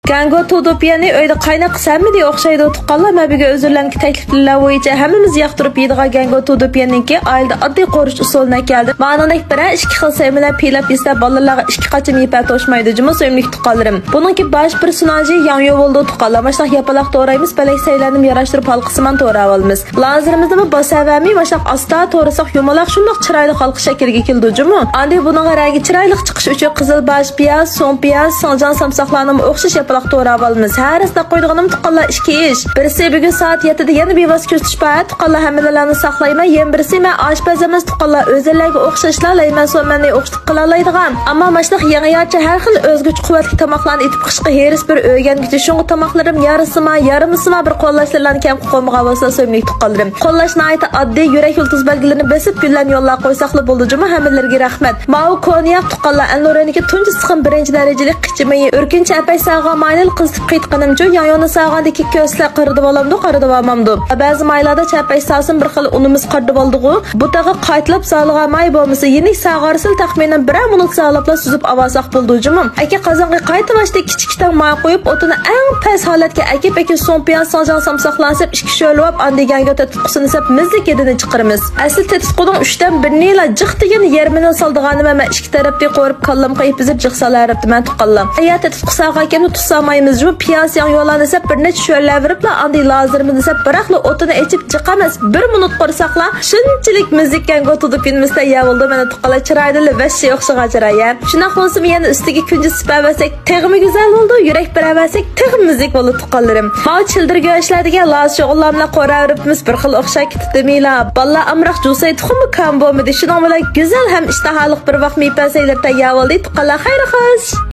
Gango Tudupiyani uyda qaynoq qisami diye o'xshaydi tuqqanlar mabiga o'zirlanki takliflar bo'yicha hammamiz yoqtirib yeydigan Gango Tudupiyaniki oilada oddiy qo'rish usulidan keldi. Ma'nolik bilan ikki xil semilar pilab esa bolalarga ikki qachim yepa to'shmaydi juma so'mlik tuqqanlarim. Buningki bosh personaji yan yo'lda tuqqanlar. Mashaq yapaloq to'raymiz, balak saylanib yarashtirib halqisiman to'ra olamiz. Lazirimizda bu bosavami mashaq asta to'risoq yumaloq shundoq chiroyli xalq shakliga keldi juma. Andi buning rangi chiroyli chiqish uchun qizil bosh piyaz, so'ng piyaz, sonjan samsoqlarni o'xshash yapaloq to'ra olamiz. Har asta qo'ydiganim tuqqanlar ikki ish. Birisi bugun soat 7 da yana bevos ko'rsatish payt tuqqanlar hammalarni saqlayman, yana birisi men oshpaz emas tuqqanlar o'zlariga o'xshashlar layman so'mani o'xshatib qila oladigan. Ammo mashliq yangiyacha har xil o'zguch quvvatli tomoqlarni etib qishqa heris bir o'rgangich shunga tomoqlarim yarısima bir qo'llashlarni kam qo'ymagan bo'lsa so'mlik tuqqanlarim. Qo'llashni ayta oddiy yurak yultuz belgilarini besib gullan yo'llar qo'ysaqli bo'ldi juma hammalarga rahmat. Ma'u konyak tuqqanlar anloreniki tunji siqim birinchi darajali qichimi o'rkinchi apay sağğa maynil qizib qaytqanimcha yayoni sağğandaki ko'slar qirdi bolamdi qaridi olmamdi. Ba'zi maylarda chapay sağsın bir xil unimiz qardi bo'ldi-ku. Bu tağı qaytlab sağlığa may bo'lmasa yenik sağarsil taxminan 1 minut sağlapla suzib avasaq bo'ldi juma. Aka qozonga qaytavashda kichikdan may qo'yib o'tini eng past holatga aka sompiyan sonjan samsoqlansib ikki sho'lab andiganga tutqusini sap mizlik edini chiqiramiz. Asl tetqo'dan 3 dan 1 la jiq degan yermini soldiganim ama ikki tarafda qo'rib kallam qayib bizib jiqsalaribdi men tuqqanlam. Hayat tetqusaqqa kelib tutsamaymiz juma piyas yan yo'lani sap bir necha sho'llar veribla andi lazirimizni sap biraqli o'tini echib chiqamiz. 1 minut qo'rsaqla shunchalik mizlikkan gotudib inmizda ya bo'ldi meni tuqqanlar chiroyli va shay o'xshagan chiroy. Shunaq bo'lsa yana ustiga kunji sipabasak teg'mi go'zal bo'ldi, yurak barabasak teg'mi mizlik bo'ldi tuqqanlarim. Ha childirga ishlardiga laz shug'ullarni qo'raveribmiz bir xil o'xshay kitdimila. Balla amroq jusay tuxumi kam bo'lmadi. Shunaq bilan go'zal ham ishtahaliq bir vaqt mipasaylar tayyor bo'ldi tuqqanlar xayr xo'sh.